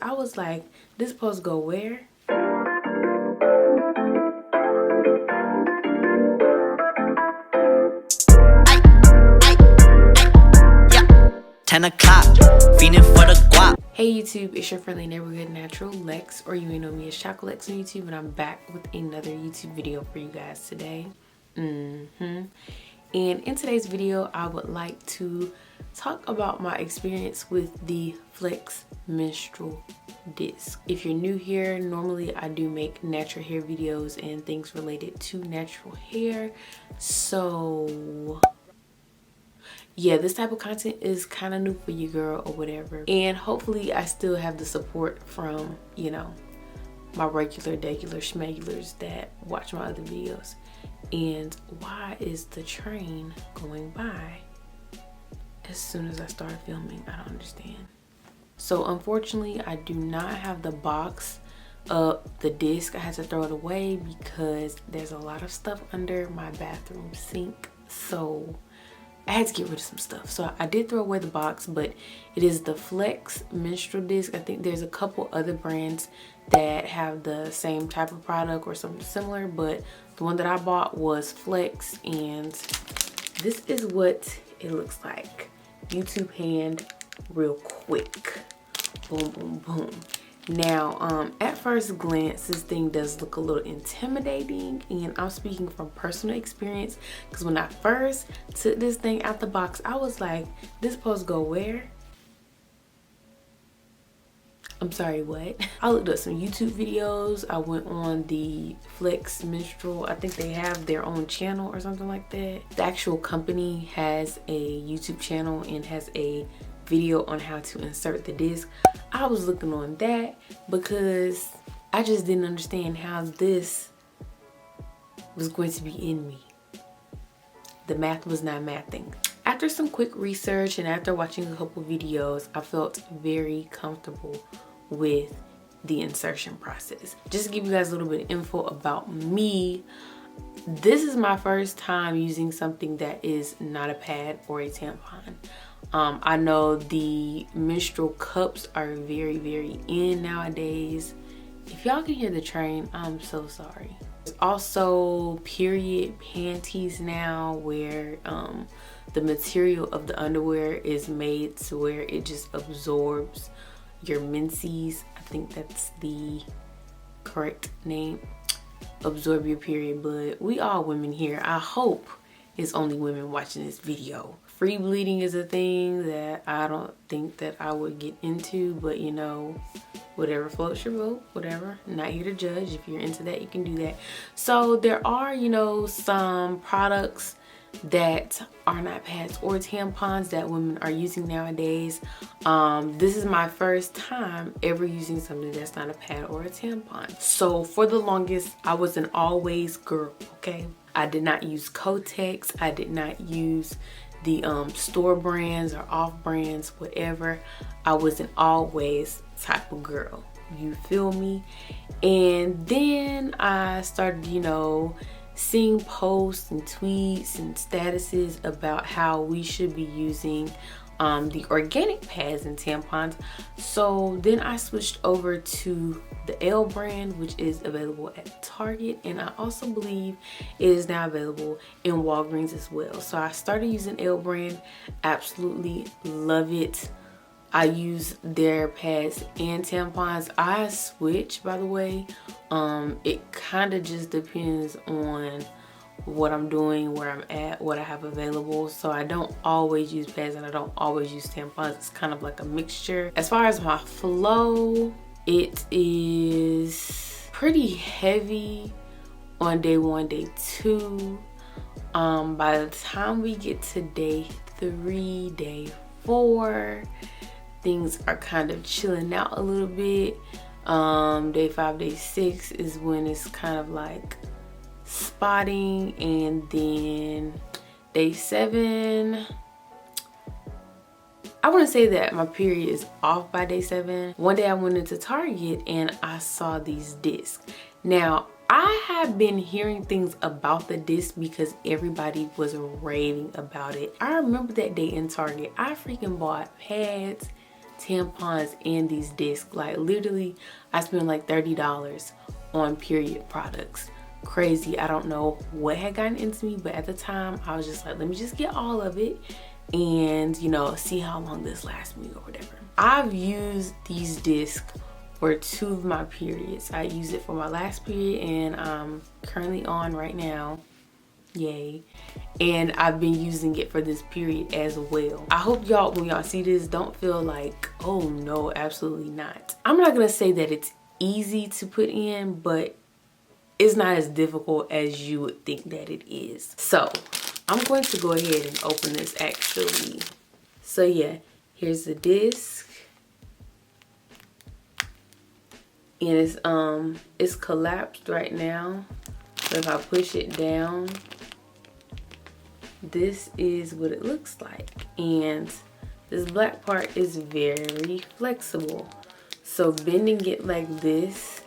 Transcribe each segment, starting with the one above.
I was like, this supposed to go where? Yeah. 10 o'clock, feeding for the guap. Hey YouTube, it's your friendly neighborhood natural Lex, or you may know me as Chocolex on YouTube, and I'm back with another YouTube video for you guys today. And in today's video, I would like to talk about my experience with the Flex menstrual disc. If you're new here, normally I do make natural hair videos and things related to natural hair. So yeah, this type of content is kind of new for you, girl, or whatever. And hopefully I still have the support from, you know, my regular schmegulars that watch my other videos. And why is the train going by as soon as I start filming? I don't understand. So unfortunately, I do not have the box of the disc. I had to throw it away because there's a lot of stuff under my bathroom sink. So I had to get rid of some stuff. So I did throw away the box, but it is the Flex menstrual disc. I think there's a couple other brands that have the same type of product or something similar, but the one that I bought was Flex, and this is what it looks like. YouTube hand real quick. Boom, boom, boom. Now, at first glance, this thing does look a little intimidating, and I'm speaking from personal experience because when I first took this thing out the box, I was like, this supposed to go where? I'm sorry, what? I looked up some YouTube videos. I went on the Flex Menstrual. I think they have their own channel or something like that. The actual company has a YouTube channel and has a video on how to insert the disc. I was looking on that because I just didn't understand how this was going to be in me. The math was not mathing. After some quick research and after watching a couple videos, I felt very comfortable with the insertion process. Just to give you guys a little bit of info about me, this is my first time using something that is not a pad or a tampon. I know the menstrual cups are very in nowadays. If y'all can hear the train, I'm so sorry. There's also period panties now where the material of the underwear is made to where it just absorbs your menses. I think that's the correct name. Absorb your period blood. We all women here. I hope it's only women watching this video. Free bleeding is a thing that I don't think that I would get into, but you know, whatever floats your boat, whatever. I'm not here to judge. If you're into that, you can do that. So there are, you know, some products that are not pads or tampons that women are using nowadays. This is my first time ever using something that's not a pad or a tampon. So for the longest, I was an always girl, okay? I did not use Kotex. I did not use the store brands or off brands, whatever. I was an always type of girl. You feel me? And then I started, you know, seeing posts and tweets and statuses about how we should be using the organic pads and tampons. So then I switched over to the L brand, which is available at Target, and I also believe it is now available in Walgreens as well. So I started using L brand, absolutely love it. I use their pads and tampons. I switch, by the way. It kind of just depends on what I'm doing, where I'm at, what I have available. So I don't always use pads and I don't always use tampons. It's kind of like a mixture. As far as my flow, it is pretty heavy on day 1, day 2. By the time we get to day 3, day 4, things are kind of chilling out a little bit. Day 5, day 6 is when it's kind of like spotting, and then day 7, I want to say that my period is off by day 7. One day I went into Target and I saw these discs. Now I have been hearing things about the disc because everybody was raving about it. I remember that day in Target, I freaking bought pads, tampons and these discs. Like literally I spent like $30 on period products. Crazy. I don't know what had gotten into me, but at the time I was just like, let me just get all of it and, you know, see how long this lasts me or whatever. I've used these discs for 2 of my periods. I used it for my last period and I'm currently on right now. Yay. And I've been using it for this period as well. I hope y'all, when y'all see this, don't feel like, oh no, absolutely not. I'm not gonna say that it's easy to put in, but it's not as difficult as you would think that it is. So I'm going to go ahead and open this actually. So yeah, here's the disc. And it's collapsed right now. So if I push it down, this is what it looks like. And this black part is very flexible. So bending it like this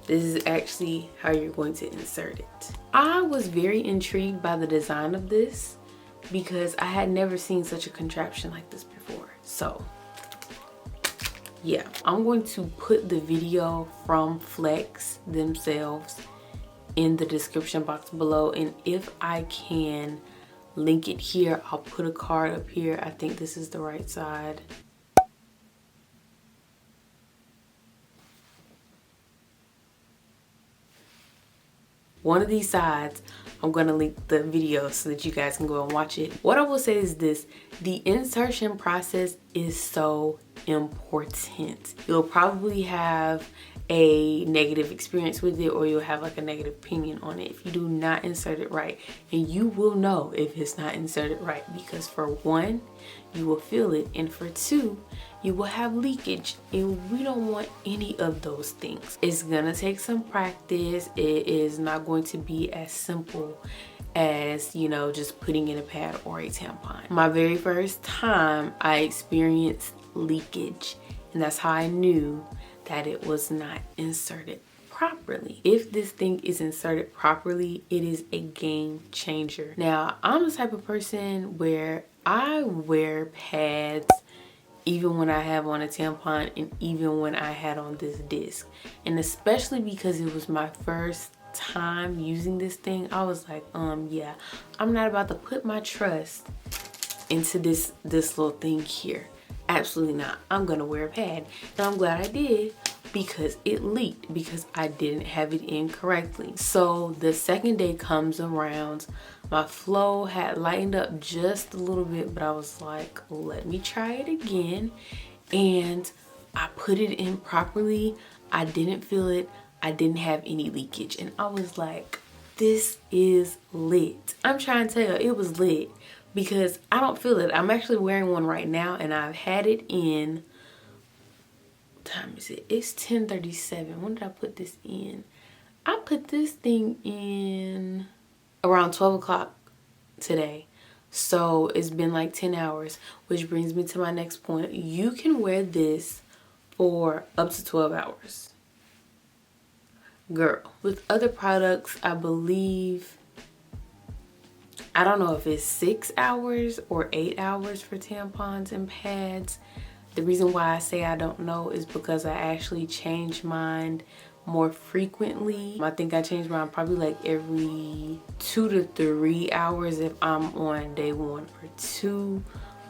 is actually how you're going to insert it. I was very intrigued by the design of this because I had never seen such a contraption like this before. So yeah, I'm going to put the video from Flex themselves in the description box below, and if I can link it here, I'll put a card up here. I think this is the right side. One of these sides, I'm going to link the video so that you guys can go and watch it. What I will say is this: the insertion process is so important. You'll probably have a negative experience with it, or you'll have like a negative opinion on it if you do not insert it right. And you will know if it's not inserted right, because for one, you will feel it, and for two, you will have leakage, and we don't want any of those things. It's gonna take some practice. It is not going to be as simple as, you know, just putting in a pad or a tampon. My very first time I experienced leakage, and that's how I knew that it was not inserted properly. If this thing is inserted properly, it is a game changer. Now, I'm the type of person where I wear pads even when I have on a tampon and even when I had on this disc. And especially because it was my first time using this thing, I was like, yeah, I'm not about to put my trust into this little thing here. Absolutely not. I'm gonna wear a pad. And I'm glad I did, because it leaked because I didn't have it in correctly. So the second day comes around, my flow had lightened up just a little bit, but I was like, let me try it again. And I put it in properly. I didn't feel it. I didn't have any leakage. And I was like, this is lit. I'm trying to tell you, it was lit, because I don't feel it. I'm actually wearing one right now, and I've had it in, what time is it? It's 10:37. When did I put this in? I put this thing in around 12 o'clock today. So it's been like 10 hours, which brings me to my next point. You can wear this for up to 12 hours. Girl, with other products, I believe, I don't know if it's 6 hours or 8 hours for tampons and pads. The reason why I say I don't know is because I actually change mine more frequently. I think I change mine probably like every 2 to 3 hours if I'm on day 1 or 2.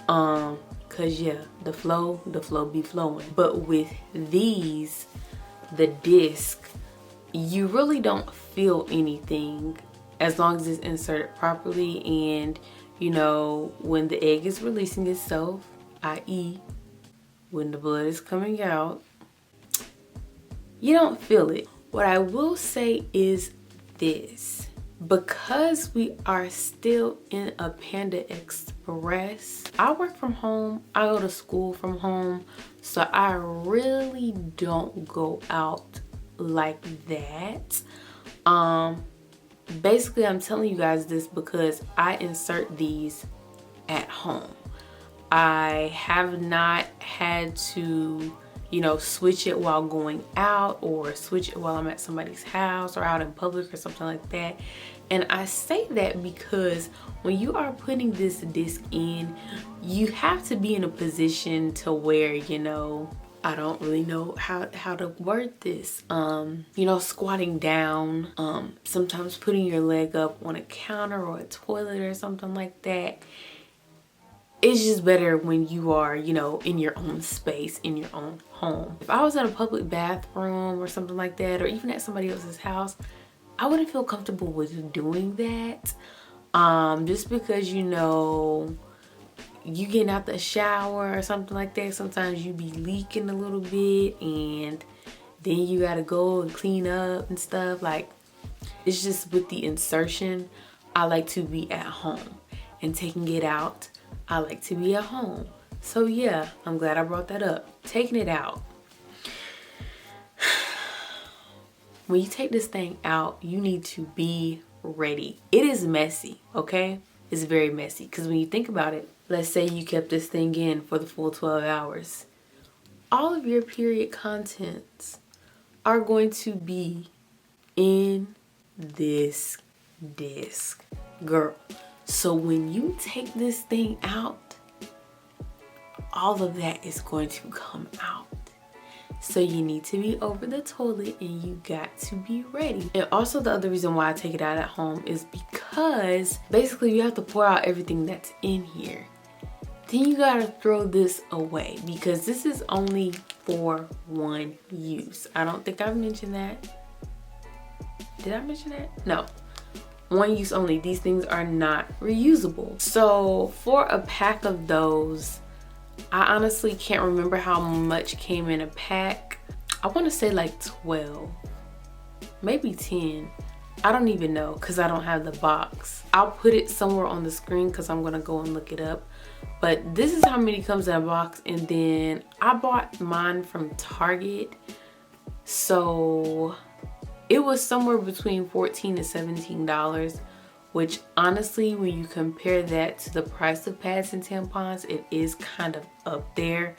Cause yeah, the flow be flowing. But with these, the disc, you really don't feel anything as long as it's inserted properly. And you know, when the egg is releasing itself, i.e. when the blood is coming out, you don't feel it. What I will say is this: because we are still in a Panda Express, I work from home, I go to school from home, so I really don't go out like that. Basically, I'm telling you guys this because I insert these at home. I have not had to you know, switch it while going out or switch it while I'm at somebody's house or out in public or something like that. And I say that because when you are putting this disc in, you have to be in a position to where, you know, I don't really know how to word this. You know, squatting down, sometimes putting your leg up on a counter or a toilet or something like that. It's just better when you are, you know, in your own space, in your own home. If I was in a public bathroom or something like that, or even at somebody else's house, I wouldn't feel comfortable with doing that. Just because, you know, you getting out the shower or something like that, sometimes you be leaking a little bit and then you gotta go and clean up and stuff. Like, it's just with the insertion, I like to be at home, and taking it out, I like to be at home. So yeah, I'm glad I brought that up. Taking it out. When you take this thing out, you need to be ready. It is messy, okay? It's very messy, because when you think about it, let's say you kept this thing in for the full 12 hours. All of your period contents are going to be in this disc, girl. So when you take this thing out, all of that is going to come out. So you need to be over the toilet and you got to be ready. And also the other reason why I take it out at home is because basically you have to pour out everything that's in here. Then you gotta throw this away because this is only for one use. I don't think I've mentioned that. Did I mention that? No. One use only. These things are not reusable. So for a pack of those, I honestly can't remember how much came in a pack. I want to say like 12, maybe 10. I don't even know because I don't have the box. I'll put it somewhere on the screen because I'm gonna go and look it up. But this is how many comes in a box, and then I bought mine from Target. So it was somewhere between $14 to $17, which honestly, when you compare that to the price of pads and tampons, it is kind of up there.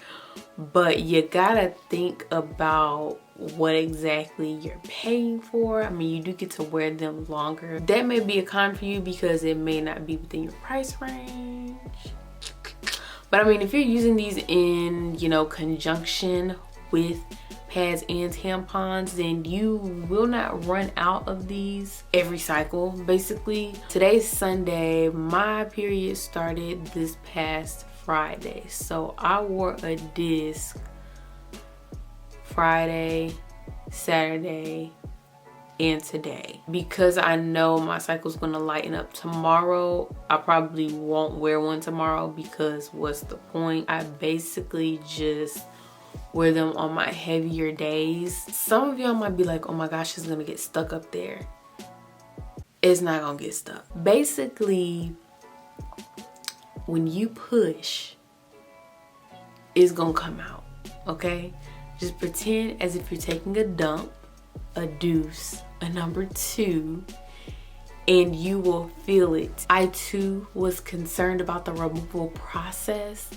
But you gotta think about what exactly you're paying for. I mean, you do get to wear them longer. That may be a con for you because it may not be within your price range. But I mean, if you're using these in, you know, conjunction with pads and tampons, then you will not run out of these every cycle. Basically, today's Sunday. My period started this past Friday. So I wore a disc Friday, Saturday, and today. Because I know my cycle's gonna lighten up tomorrow, I probably won't wear one tomorrow because what's the point? I basically just wear them on my heavier days. Some of y'all might be like, oh my gosh, it's gonna get stuck up there. It's not gonna get stuck. Basically, when you push, it's gonna come out, okay? Just pretend as if you're taking a dump, a deuce, a number 2, and you will feel it. I too was concerned about the removal process,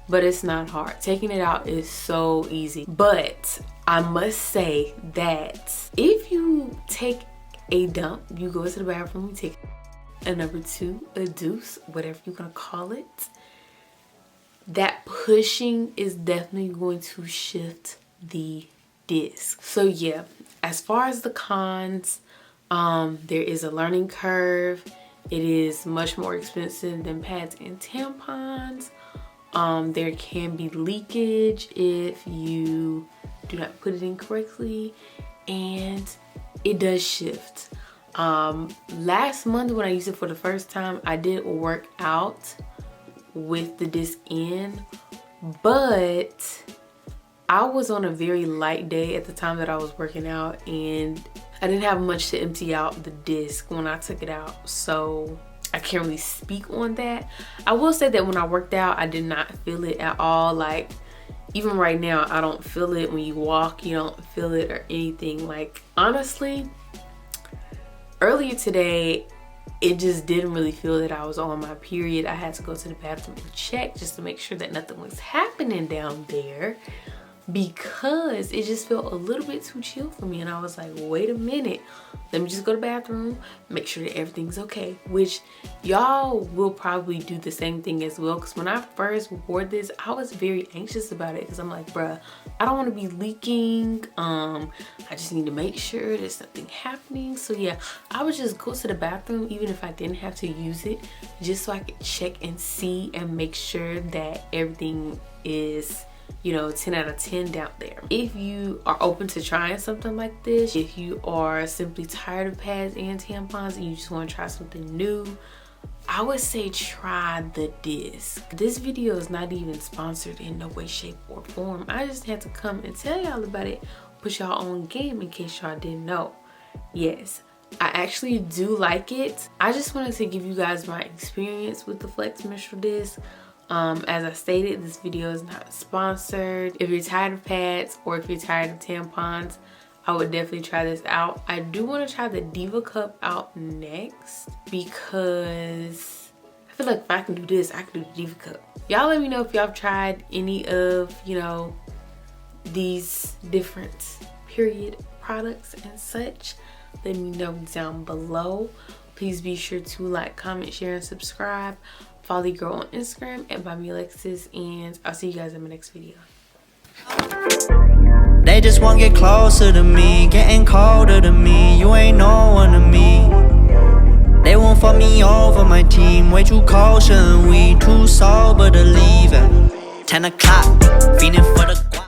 but it's not hard. Taking it out is so easy. But I must say that if you take a dump, you go to the bathroom, you take a number 2, a deuce, whatever you're gonna call it, that pushing is definitely going to shift the disc. So yeah, as far as the cons, there is a learning curve. It is much more expensive than pads and tampons. There can be leakage if you do not put it in correctly, and it does shift. Last month when I used it for the first time, I did work out with the disc in, but I was on a very light day at the time that I was working out, and I didn't have much to empty out the disc when I took it out, so I can't really speak on that. I will say that when I worked out, I did not feel it at all. Like, even right now, I don't feel it. When you walk, you don't feel it or anything. Like, honestly, earlier today, it just didn't really feel that I was on my period. I had to go to the bathroom and check just to make sure that nothing was happening down there. because it just felt a little bit too chill for me. And I was like, wait a minute, let me just go to the bathroom, make sure that everything's okay. Which y'all will probably do the same thing as well, because when I first wore this, I was very anxious about it, because I'm like, bruh, I don't want to be leaking. I just need to make sure there's nothing happening. So yeah, I would just go to the bathroom even if I didn't have to use it, just so I could check and see and make sure that everything is, you know, 10 out of 10 down there. If you are open to trying something like this, if you are simply tired of pads and tampons and you just want to try something new, I would say try the disc. This video is not even sponsored in no way, shape, or form. I just had to come and tell y'all about it, put y'all on game in case y'all didn't know. Yes, I actually do like it. I just wanted to give you guys my experience with the Flex Menstrual Disc. As I stated, this video is not sponsored. If you're tired of pads or if you're tired of tampons, I would definitely try this out. I do want to try the Diva Cup out next, because I feel like if I can do this, I can do the Diva Cup. Y'all let me know if y'all have tried any of, you know, these different period products and such. Let me know down below. Please be sure to like, comment, share, and subscribe. Follow your girl on Instagram at BuyMeAlexis, and I'll see you guys in my next video. They just want to get closer to me, getting colder to me. You ain't no one to me. They won't fuck me over, my team way too cautious. We too sober to leave at 10 o'clock, feeling for the guap.